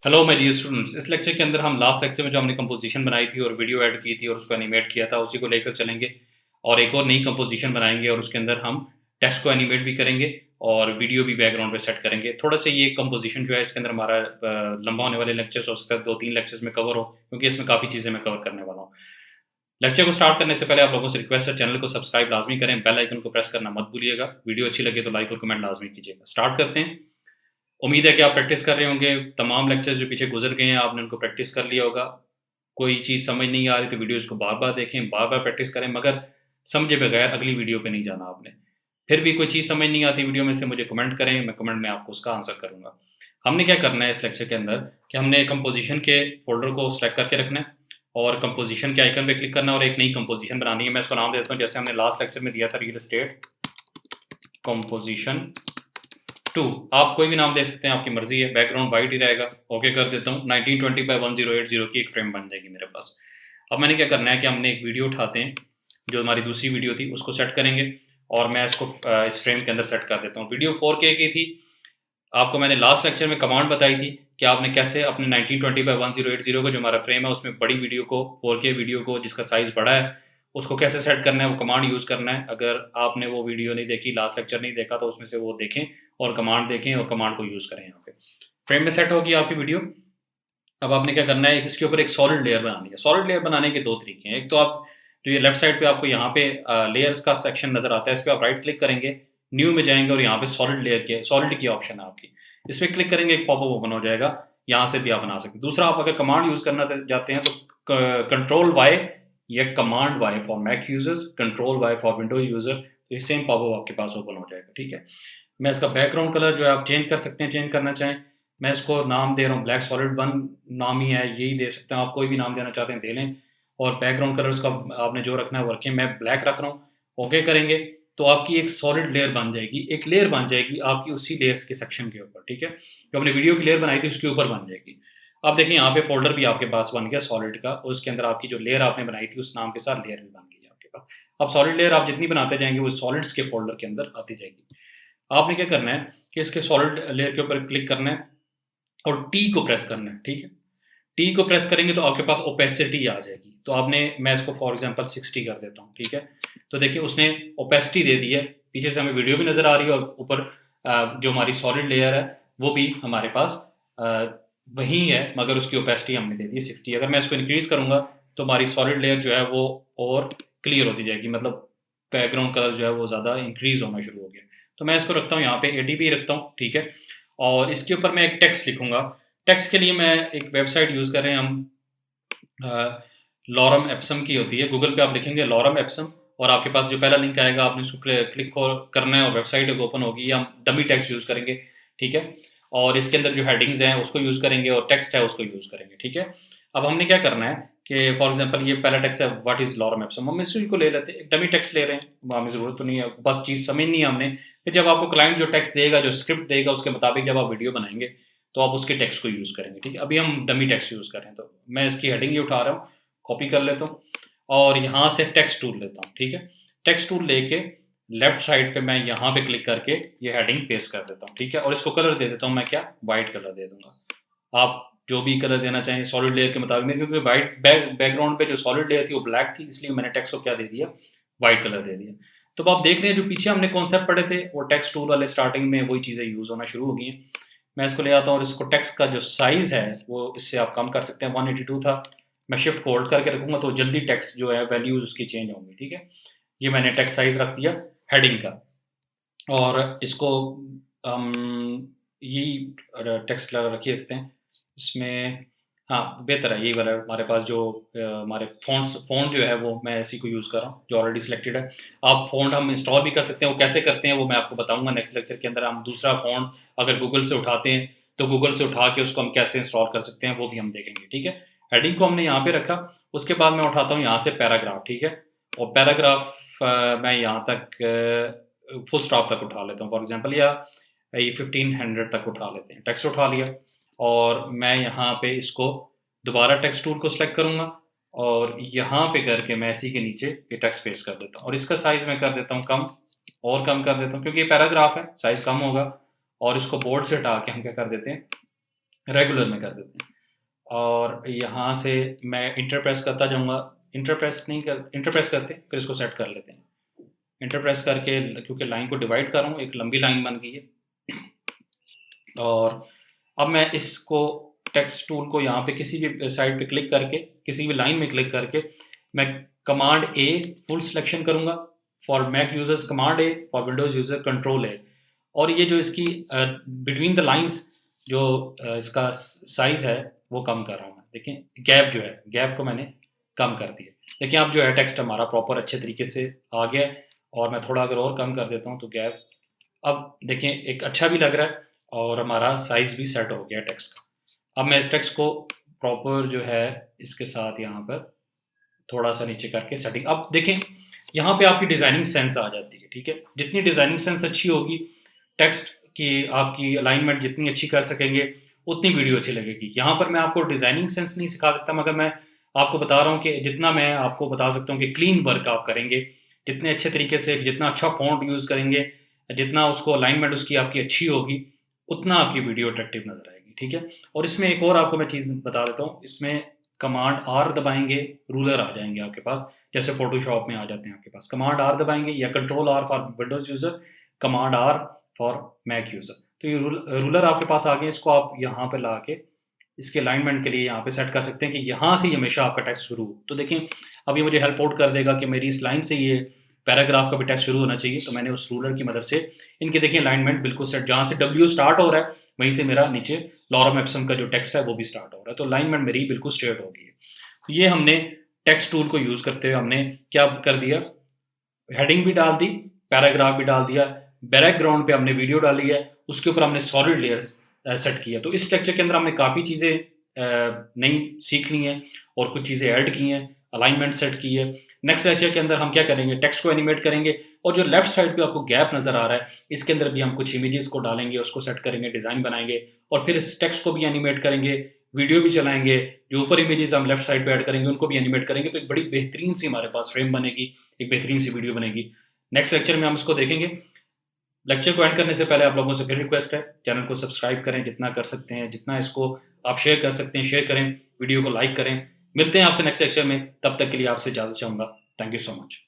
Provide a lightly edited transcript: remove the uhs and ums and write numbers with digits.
Hello my dear students. इस lecture के अंदर हम लास्ट लेक्चर में जो हमने कंपोजिशन बनाई थी और वीडियो ऐड की थी और उसको एनिमेट किया था उसी को लेकर चलेंगे और एक और नई कंपोजिशन बनाएंगे और उसके अंदर हम टेक्स्ट को एनिमेट भी करेंगे और वीडियो भी बैकग्राउंड पे सेट करेंगे। थोड़ा सा ये कंपोजिशन जो है इसके अंदर हमारा लंबा होने वाले लेक्चर्स हो सकता है 2-3 लेक्चर्स में कवर हो, क्योंकि इसमें काफ़ी चीज़ें मैं कवर करने वाला हूँ। लेक्चर को स्टार्ट करने से पहले आप लोगों से रिक्वेस्ट है, चैनल को सब्सक्राइब लाज़मी करें, बेल आइकन को प्रेस करना मत भूलिएगा। वीडियो अच्छी लगे तो लाइक और कमेंट लाज़मी कीजिएगा। स्टार्ट करते हैं। उम्मीद है कि आप प्रैक्टिस कर रहे होंगे। तमाम लेक्चर्स जो पीछे गुज़र गए हैं, आपने उनको प्रैक्टिस कर लिया होगा। कोई चीज़ समझ नहीं आ रही तो वीडियोज़ को बार-बार देखें, बार-बार प्रैक्टिस करें, मगर समझे बगैर अगली वीडियो पे नहीं जाना आपने। फिर भी कोई चीज़ समझ नहीं आती वीडियो में से मुझे कमेंट करें, मैं कमेंट में आपको उसका आंसर करूँगा। हमने क्या करना है इस लेक्चर के अंदर कि हमने कंपोज़िशन के फ़ोल्डर को सेलेक्ट करके रखना है और कंपोज़िशन के आइकन पे क्लिक करना है और एक नई कंपोज़िशन बनानी है। मैं इसको नाम देता हूँ, जैसे हमने लास्ट लेक्चर में दिया था, रियल एस्टेट कंपोज़िशन 2। आप कोई भी नाम दे सकते हैं, आपकी मर्ज़ी है। बैकग्राउंड व्हाइट ही रहेगा। ओके कर देता हूँ। 1920 बाय 1080 की एक फ्रेम बन जाएगी मेरे पास। अब मैंने क्या करना है कि हमने एक वीडियो उठाते हैं, जो हमारी दूसरी वीडियो थी, उसको सेट करेंगे और मैं इसको इस फ्रेम के अंदर सेट कर देता हूँ। वीडियो 4K की थी। आपको मैंने लास्ट लेक्चर में कमांड बताई थी कि आपने कैसे अपने 1920 बाय 1080 का जो हमारा फ्रेम है, उसमें बड़ी वीडियो को, 4K वीडियो को जिसका साइज़ बड़ा है, उसको कैसे सेट करना है, वो कमांड यूज़ करना है। अगर आपने वो वीडियो नहीं देखी, लास्ट लेक्चर नहीं देखा, तो उसमें से वो देखें और कमांड देखें और कमांड को यूज़ करें यहाँ पे। फ्रेम में सेट होगी आपकी वीडियो। अब आपने क्या करना है, इसके ऊपर एक सॉलिड लेयर बनानी है। सॉलिड लेयर बनाने के 2 तरीके हैं। एक तो आप जो ये लेफ्ट साइड पे आपको यहाँ पे लेयर्स का सेक्शन नज़र आता है, इस पे आप राइट क्लिक करेंगे, न्यू में जाएँगे और यहाँ पे सॉलिड की ऑप्शन है आपकी। इस पे क्लिक करेंगे, एक पॉपअप ओपन हो जाएगा, यहाँ से भी आप बना सकते हैं। दूसरा, आप अगर कमांड यूज़ करना चाहते हैं तो क कंट्रोल वाई या command Y for Mac users, control Y for window user, तो ये सेम पॉपअप आपके पास ओपन हो जाएगा, ठीक है? मैं इसका बैकग्राउंड कलर जो है आप चेंज कर सकते हैं, चेंज करना चाहें। मैं इसको नाम दे रहा हूँ ब्लैक सॉलिड 1 नाम ही है, यही दे सकते हैं। आप कोई भी नाम देना चाहते हैं दे लें और बैकग्राउंड कलर उसका आपने जो रखना है वो रखें। मैं ब्लैक रख रहा हूँ। ओके करेंगे तो आपकी एक सॉलिड लेयर बन जाएगी। एक लेयर बन जाएगी आपकी उसी लेयर्स के सेक्शन के ऊपर, ठीक है? जो हमने वीडियो की लेयर बनाई थी उसके ऊपर बन जाएगी। अब देखिए यहाँ पे फ़ोल्डर भी आपके पास बन गया सॉलिड का और उसके अंदर आपकी जो लेयर आपने बनाई थी उस नाम के साथ लेयर भी बन गई है आपके पास। अब सॉलिड लेयर आप जितनी बनाते जाएँगे वो सॉलिड्स के फ़ोल्डर के अंदर आती जाएगी। आपने क्या करना है कि इसके सॉलिड लेयर के ऊपर क्लिक करना है और टी को प्रेस करना है, ठीक है? टी को प्रेस करेंगे तो आपके पास ओपेसिटी आ जाएगी। तो आपने मैं इसको फॉर एग्ज़ाम्पल 60 कर देता हूँ, ठीक है? तो देखिए उसने ओपेसिटी दे दी है। पीछे से हमें वीडियो भी नज़र आ रही है और ऊपर जो हमारी सॉलिड लेयर है वो भी हमारे पास अ, वही है, मगर उसकी ओपेसिटी हमने दे दी है 60। अगर मैं इसको इंक्रीज़ करूँगा तो हमारी सॉलिड लेयर जो है वो और क्लियर होती जाएगी, मतलब बैकग्राउंड कलर जो है वो ज़्यादा इंक्रीज़ होना शुरू हो गया। तो मैं इसको रखता हूँ यहाँ पे 80 पे ही रखता हूँ, ठीक है? और इसके ऊपर मैं एक टेक्स्ट लिखूँगा। टेक्स्ट के लिए मैं एक वेबसाइट यूज़ कर रहे हैं हम, लॉरम एप्सम की होती है। गूगल पे आप लिखेंगे लॉरम एप्सम और आपके पास जो पहला लिंक आएगा आपने उसको क्लिक करना है और वेबसाइट एक ओपन होगी, या हम डमी टेक्स्ट यूज़ करेंगे, ठीक है? और इसके अंदर जो हेडिंग्स हैं उसको यूज़ करेंगे और टेक्स्ट है उसको यूज़ करेंगे, ठीक है? अब हमने क्या करना है कि फॉर एग्ज़ाम्पल ये पहला टेक्स्ट है, व्हाट इज़ लॉरम एप्सम, हम इसी को ले लेते हैं। एक डमी टेक्स्ट ले रहे हैं, हमें ज़रूरत तो नहीं है, बस चीज़ समझनी है हमने। फिर जब आपको क्लाइंट जो टेक्स्ट देगा, जो स्क्रिप्ट देगा, उसके मुताबिक जब आप वीडियो बनाएँगे, तो आप उसके टेक्स्ट को यूज़ करेंगे, ठीक है? अभी हम डमी टेक्स्ट यूज़ कर रहे हैं, तो मैं इसकी हेडिंग ही उठा रहा हूँ, कॉपी कर लेता हूँ और यहाँ से टेक्स्ट टूल लेता हूँ, ठीक है? टेक्स्ट टूल लेके लेफ्ट साइड पे मैं यहाँ पे क्लिक करके ये हेडिंग पेस्ट कर देता हूँ, ठीक है? और इसको कलर दे देता हूँ मैं, क्या, व्हाइट कलर दे दूँगा। आप जो भी कलर देना चाहें सॉलिड लेयर के मुताबिक। मेरे क्योंकि व्हाइट बैकग्राउंड पे जो सॉलिड लेयर थी वो ब्लैक थी, इसलिए मैंने टेक्स्ट को क्या दे दिया, व्हाइट कलर दे दिया। तो अब आप देख रहे हैं जो पीछे हमने कॉन्सेप्ट पढ़े थे वो टेक्स्ट टूल वाले स्टार्टिंग में वही चीज़ें यूज़ होना शुरू हो गई हैं। मैं इसको ले आता हूँ और इसको टेक्स्ट का जो साइज़ है वो इससे आप कम कर सकते हैं। 182 था, मैं शिफ्ट को होल्ड करके रखूँगा तो जल्दी टेक्स्ट जो है वैल्यूज़ उसकी चेंज होंगी, ठीक है? ये मैंने टेक्स्ट साइज़ रख दिया हेडिंग का और इसको हम यही टेक्स्ट रखिए रखते हैं। इसमें हाँ, बेहतर है यही वाला हमारे पास जो हमारे फ़ॉन्ट जो है वो मैं इसी को यूज़ कर रहा हूँ, जो ऑलरेडी सिलेक्टेड है। आप फ़ॉन्ट हम इंस्टॉल भी कर सकते हैं, वो कैसे करते हैं वो मैं आपको बताऊँगा नेक्स्ट लेक्चर के अंदर। हम दूसरा फ़ॉन्ट अगर गूगल से उठाते हैं, तो गूगल से उठा के उसको हम कैसे इंस्टॉल कर सकते हैं वो भी हम देखेंगे, ठीक है? हेडिंग को हमने यहाँ पे रखा, उसके बाद मैं उठाता हूँ यहाँ से पैराग्राफ, ठीक है? और पैराग्राफ मैं यहाँ तक फुल स्टॉप तक उठा लेता हूँ फॉर एग्ज़ाम्पल, या ये 1500 तक उठा लेते हैं। टेक्स्ट उठा लिया और मैं यहाँ पे इसको दोबारा टेक्स्ट टूल को सिलेक्ट करूँगा और यहाँ पे करके मैं इसी के नीचे ये टेक्स्ट पेस्ट कर देता हूँ और इसका साइज़ मैं कर देता हूँ कम, और कम कर देता हूँ क्योंकि ये पैराग्राफ है, साइज़ कम होगा। और इसको बोर्ड से हटा के हम क्या कर देते हैं, रेगुलर में कर देते हैं। और यहाँ से मैं इंटर प्रेस करता जाऊँगा, इंटर प्रेस करके फिर इसको सेट कर लेते हैं। इंटर प्रेस करके क्योंकि लाइन को डिवाइड कर रहा हूँ, एक लंबी लाइन बन गई है। और अब मैं इसको टेक्स्ट टूल को यहाँ पे किसी भी साइड पे क्लिक करके, किसी भी लाइन में क्लिक करके मैं कमांड ए फुल सिलेक्शन करूँगा। For Mac users command A, for Windows user control A. और ये जो इसकी बिटवीन द लाइन्स जो इसका साइज़ है वो कम कर रहा हूँ मैं। देखिए गैप जो है, गैप को मैंने कम कर दिया। देखिए अब जो है टेक्स्ट हमारा प्रॉपर अच्छे तरीके से आ गया है। और मैं थोड़ा अगर और कम कर देता हूँ तो गैप अब देखें एक अच्छा भी लग रहा है और हमारा साइज़ भी सेट हो गया टेक्स्ट का। अब मैं इस टेक्स्ट को प्रॉपर जो है इसके साथ यहाँ पर थोड़ा-सा नीचे करके सेटिंग, अब देखें यहाँ पे आपकी डिज़ाइनिंग सेंस आ जाती है, ठीक है? जितनी डिज़ाइनिंग सेंस अच्छी होगी, टेक्स्ट की आपकी अलाइनमेंट जितनी अच्छी कर सकेंगे, उतनी वीडियो अच्छी लगेगी। यहाँ पर मैं आपको डिज़ाइनिंग सेंस नहीं सिखा सकता, मगर मैं आपको बता रहा हूँ कि जितना मैं आपको बता सकता हूँ कि क्लीन वर्क आप करेंगे, जितने अच्छे तरीके से, जितना अच्छा फ़ॉन्ट यूज़ करेंगे, जितना उसको अलाइनमेंट उसकी आपकी अच्छी होगी, उतना आपकी वीडियो अट्रैक्टिव नज़र आएगी, ठीक है? और इसमें एक और आपको मैं चीज़ बता देता हूँ, इसमें कमांड आर दबाएँगे, रूलर आ जाएँगे आपके पास, जैसे फ़ोटोशॉप में आ जाते हैं आपके पास। कमांड आर दबाएँगे या control R for Windows user, command R for Mac user. तो ये रूलर आपके पास आ गए, इसको आप यहाँ पे ला के इसके अलाइनमेंट के लिए यहाँ पे सेट कर सकते हैं कि यहाँ से ही हमेशा आपका टेक्स्ट शुरू हो। तो देखें, अब ये मुझे हेल्प आउट कर देगा कि मेरी इस लाइन से ये पैराग्राफ का भी टेक्स्ट शुरू होना चाहिए, तो मैंने उस रूलर की मदद से इनके देखिए अलाइनमेंट बिल्कुल सेट, जहाँ से डब्ल्यू स्टार्ट हो रहा है, वहीं से मेरा नीचे लॉरम एप्सम का जो टेक्स्ट है वो भी स्टार्ट हो रहा है। तो अलाइनमेंट मेरी बिल्कुल स्ट्रेट हो गई है। तो ये हमने टेक्स्ट टूल को यूज़ करते हुए हमने क्या कर दिया, हेडिंग भी डाल दी, पैराग्राफ भी डाल दिया, बैकग्राउंड पे हमने वीडियो डाली है, उसके ऊपर हमने सॉलिड लेयर्स सेट किया। तो इस स्ट्रक्चर के अंदर हमने काफ़ी चीज़ें नई सीख ली हैं और कुछ चीज़ें ऐड की हैं, अलाइनमेंट सेट की है। नेक्स्ट लेक्चर के अंदर हम क्या करेंगे, टेक्स्ट को एनिमेट करेंगे और जो लेफ्ट साइड पे आपको गैप नज़र आ रहा है, इसके अंदर भी हम कुछ इमेजेस को डालेंगे, उसको सेट करेंगे, डिज़ाइन बनाएँगे और फिर इस टेक्स्ट को भी एनिमेट करेंगे, वीडियो भी चलाएँगे, जो ऊपर इमेजेस हम लेफ्ट साइड पे ऐड करेंगे, उनको भी एनिमेट करेंगे। तो एक बड़ी बेहतरीन सी हमारे पास फ्रेम बनेगी, एक बेहतरीन सी वीडियो बनेगी। नेक्स्ट लेक्चर में हम इसको देखेंगे। लेक्चर को एंड करने से पहले आप लोगों से फिर रिक्वेस्ट है, चैनल को सब्सक्राइब करें जितना कर सकते हैं, जितना इसको आप शेयर कर सकते हैं शेयर करें, वीडियो को लाइक करें। मिलते हैं आपसे नेक्स्ट लेक्चर में, तब तक के लिए आपसे इजाज़त चाहूँगा। Thank you so much.